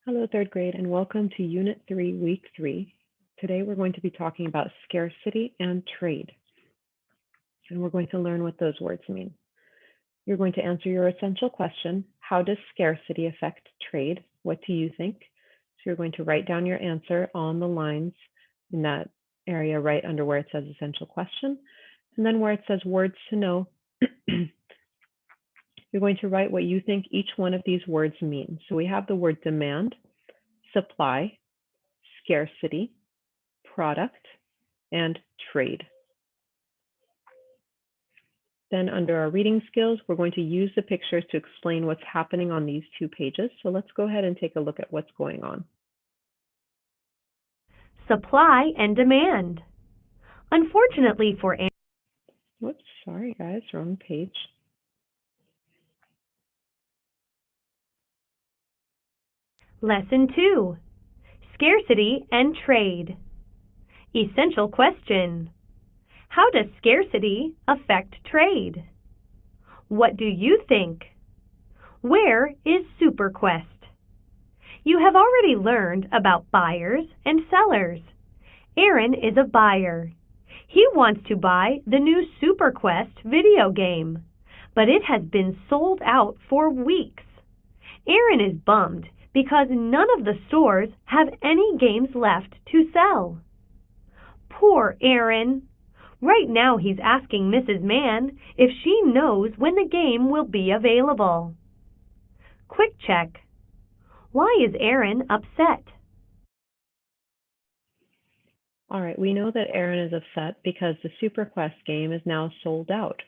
Hello, third grade, and welcome to Unit 3, Week 3. Today we're going to be talking about scarcity and trade, and we're going to learn what those words mean. You're going to answer your essential question, how does scarcity affect trade? What do you think? So you're going to write down your answer on the lines in that area right under where it says essential question, and then where it says words to know, you're going to write what you think each one of these words means. So we have the word demand, supply, scarcity, product, and trade. Then under our reading skills, we're going to use the pictures to explain what's happening on these two pages. So let's go ahead and take a look at what's going on. Supply and demand. Unfortunately for Whoops, sorry guys, wrong page. Lesson 2. Scarcity and Trade. Essential question. How does scarcity affect trade? What do you think? Where is SuperQuest? You have already learned about buyers and sellers. Aaron is a buyer. He wants to buy the new SuperQuest video game, but it has been sold out for weeks. Aaron is bummed because none of the stores have any games left to sell. Poor Aaron! Right now he's asking Mrs. Mann if she knows when the game will be available. Quick check. Why is Aaron upset? All right, we know that Aaron is upset because the SuperQuest game is now sold out.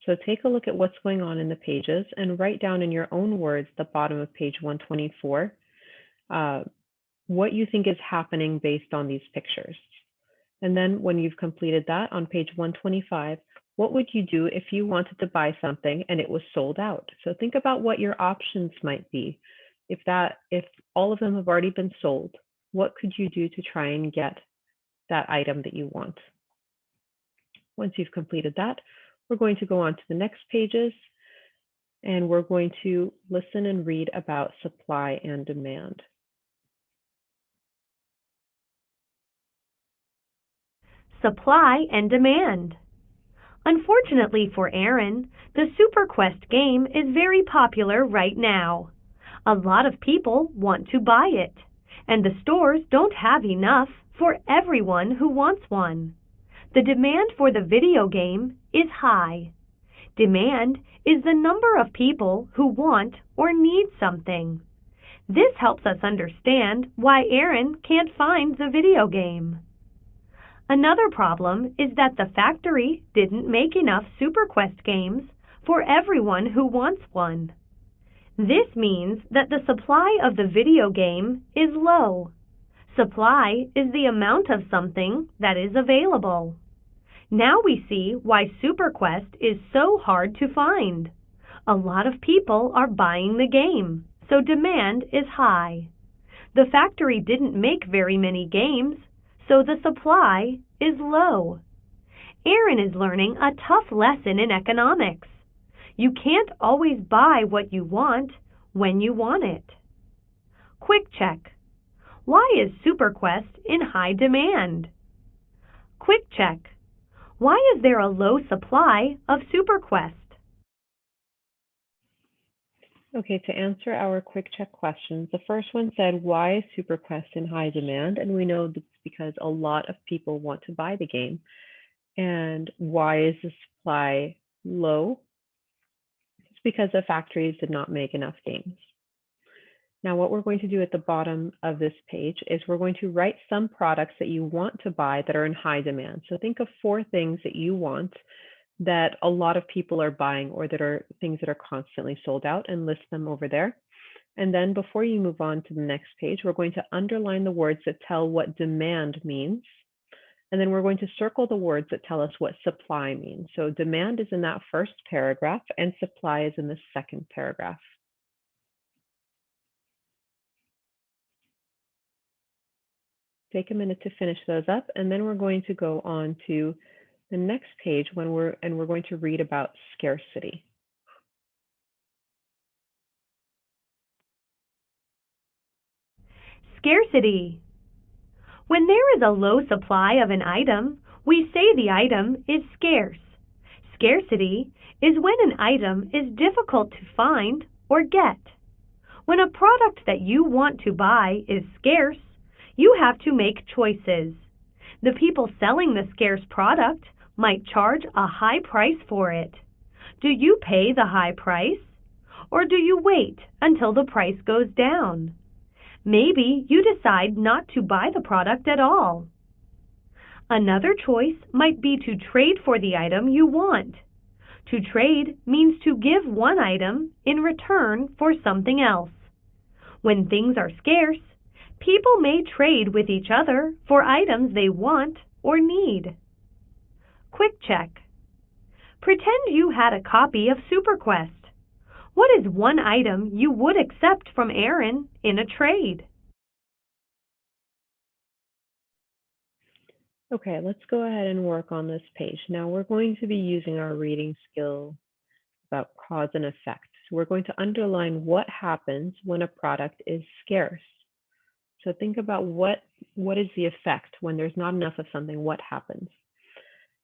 So take a look at what's going on in the pages and write down in your own words, the bottom of page 124, what you think is happening based on these pictures. And then when you've completed that on page 125, what would you do if you wanted to buy something and it was sold out? So think about what your options might be. If all of them have already been sold, what could you do to try and get that item that you want? Once you've completed that, we're going to go on to the next pages, and we're going to listen and read about supply and demand. Supply and demand. Unfortunately for Aaron, the SuperQuest game is very popular right now. A lot of people want to buy it, and the stores don't have enough for everyone who wants one. The demand for the video game is high. Demand is the number of people who want or need something. This helps us understand why Aaron can't find the video game. Another problem is that the factory didn't make enough SuperQuest games for everyone who wants one. This means that the supply of the video game is low. Supply is the amount of something that is available. Now we see why SuperQuest is so hard to find. A lot of people are buying the game, so demand is high. The factory didn't make very many games, so the supply is low. Aaron is learning a tough lesson in economics. You can't always buy what you want when you want it. Quick check. Why is SuperQuest in high demand? Quick check. Why is there a low supply of SuperQuest? Okay, to answer our quick check questions, the first one said, why is SuperQuest in high demand? And we know that's because a lot of people want to buy the game. And why is the supply low? It's because the factories did not make enough games. Now, what we're going to do at the bottom of this page is we're going to write some products that you want to buy that are in high demand. So think of 4 things that you want that a lot of people are buying, or that are things that are constantly sold out, and list them over there. And then before you move on to the next page, we're going to underline the words that tell what demand means. And then we're going to circle the words that tell us what supply means. So demand is in that first paragraph and supply is in the second paragraph. Take a minute to finish those up, and then we're going to go on to the next page we're going to read about scarcity. Scarcity. When there is a low supply of an item, we say the item is scarce. Scarcity is when an item is difficult to find or get. When a product that you want to buy is scarce, you have to make choices. The people selling the scarce product might charge a high price for it. Do you pay the high price? Or do you wait until the price goes down? Maybe you decide not to buy the product at all. Another choice might be to trade for the item you want. To trade means to give one item in return for something else. When things are scarce, people may trade with each other for items they want or need. Quick check. Pretend you had a copy of SuperQuest. What is one item you would accept from Aaron in a trade? Okay, let's go ahead and work on this page. Now we're going to be using our reading skill about cause and effect. So we're going to underline what happens when a product is scarce. So think about what is the effect when there's not enough of something, what happens?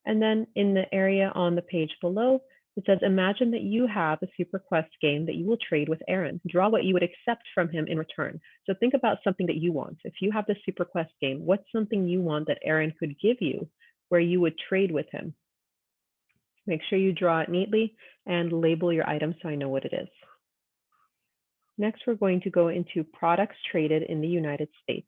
And then in the area on the page below, it says, imagine that you have a SuperQuest game that you will trade with Aaron. Draw what you would accept from him in return. So think about something that you want. If you have the SuperQuest game, what's something you want that Aaron could give you where you would trade with him? Make sure you draw it neatly and label your item so I know what it is. Next, we're going to go into products traded in the United States.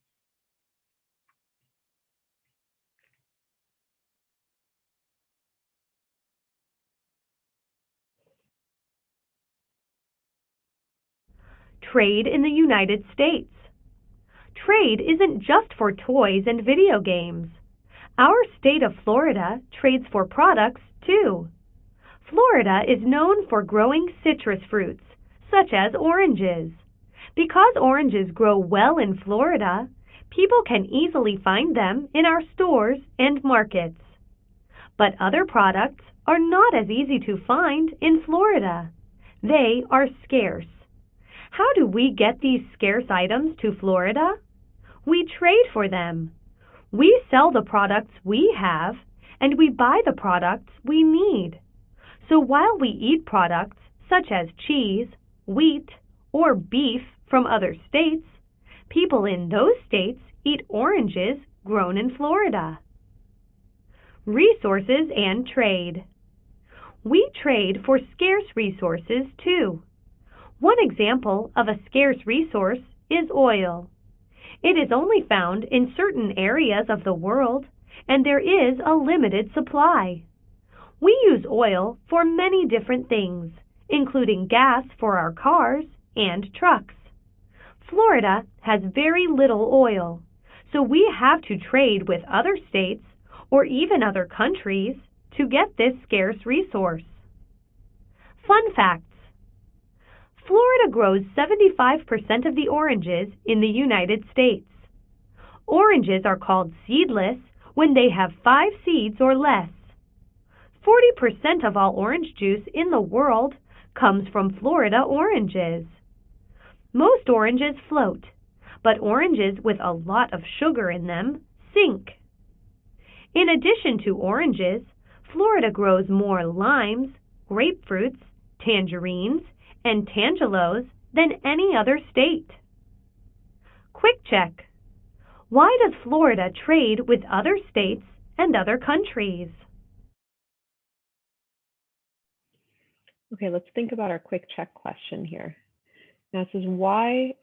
Trade in the United States. Trade isn't just for toys and video games. Our state of Florida trades for products too. Florida is known for growing citrus fruits, such as oranges. Because oranges grow well in Florida, people can easily find them in our stores and markets. But other products are not as easy to find in Florida. They are scarce. How do we get these scarce items to Florida? We trade for them. We sell the products we have, and we buy the products we need. So while we eat products such as cheese, wheat, or beef from other states, people in those states eat oranges grown in Florida. Resources and trade. We trade for scarce resources too. One example of a scarce resource is oil. It is only found in certain areas of the world, and there is a limited supply. We use oil for many different things, including gas for our cars and trucks. Florida has very little oil, so we have to trade with other states or even other countries to get this scarce resource. Fun facts. Florida grows 75% of the oranges in the United States. Oranges are called seedless when they have 5 seeds or less. 40% of all orange juice in the world comes from Florida oranges. Most oranges float, but oranges with a lot of sugar in them sink. In addition to oranges, Florida grows more limes, grapefruits, tangerines, and tangelos than any other state. Quick check. Why does Florida trade with other states and other countries? Okay, let's think about our quick check question here. Now it says, why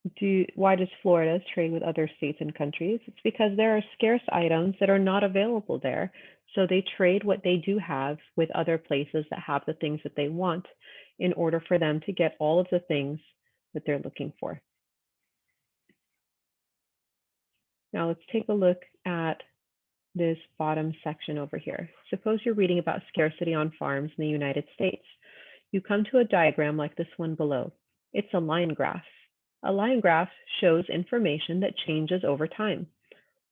does Florida trade with other states and countries? It's because there are scarce items that are not available there. So they trade what they do have with other places that have the things that they want in order for them to get all of the things that they're looking for. Now let's take a look at this bottom section over here. Suppose you're reading about scarcity on farms in the United States. You come to a diagram like this one below. It's a line graph. A line graph shows information that changes over time.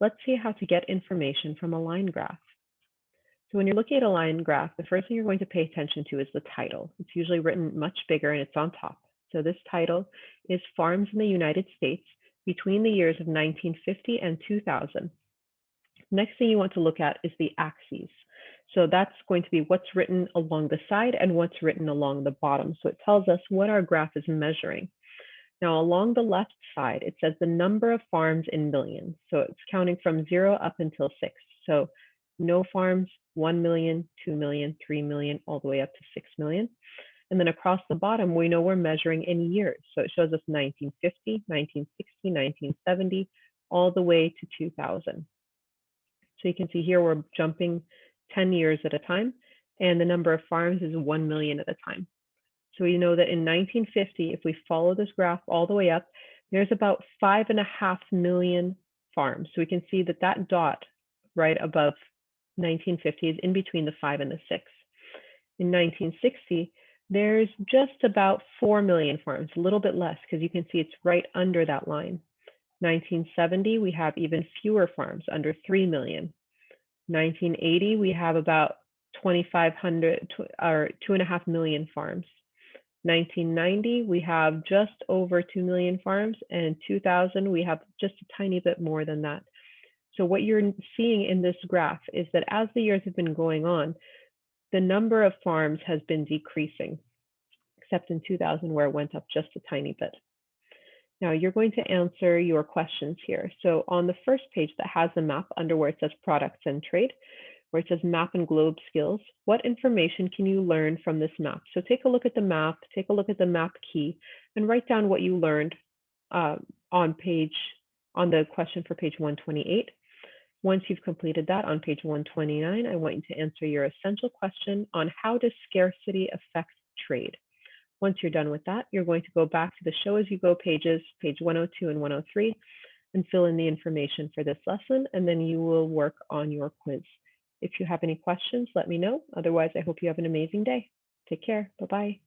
Let's see how to get information from a line graph. So when you're looking at a line graph, the first thing you're going to pay attention to is the title. It's usually written much bigger and it's on top. So this title is Farms in the United States between the years of 1950 and 2000. Next thing you want to look at is the axes. So that's going to be what's written along the side and what's written along the bottom. So it tells us what our graph is measuring. Now, along the left side, it says the number of farms in millions. So it's counting from 0 up until 6. So no farms, 1 million, 2 million, 3 million, all the way up to 6 million. And then across the bottom, we know we're measuring in years. So it shows us 1950, 1960, 1970, all the way to 2000. So you can see here we're jumping 10 years at a time, and the number of farms is 1 million at a time. So we know that in 1950, if we follow this graph all the way up, there's about 5.5 million farms. So we can see that that dot right above 1950 is in between the 5 and the 6. In 1960, there's just about 4 million farms, a little bit less, because you can see it's right under that line. 1970, we have even fewer farms, under 3 million. 1980, we have about 2,500 or 2.5 million farms. 1990, we have just over 2 million farms, and in 2000, we have just a tiny bit more than that. So what you're seeing in this graph is that as the years have been going on, the number of farms has been decreasing, except in 2000 where it went up just a tiny bit. Now you're going to answer your questions here. So on the first page that has the map under where it says products and trade, where it says map and globe skills, what information can you learn from this map? So take a look at the map, take a look at the map key, and write down what you learned on the question for page 128. Once you've completed that on page 129, I want you to answer your essential question on how does scarcity affect trade? Once you're done with that, you're going to go back to the show as you go pages, page 102 and 103, and fill in the information for this lesson, and then you will work on your quiz. If you have any questions, let me know. Otherwise, I hope you have an amazing day. Take care. Bye-bye.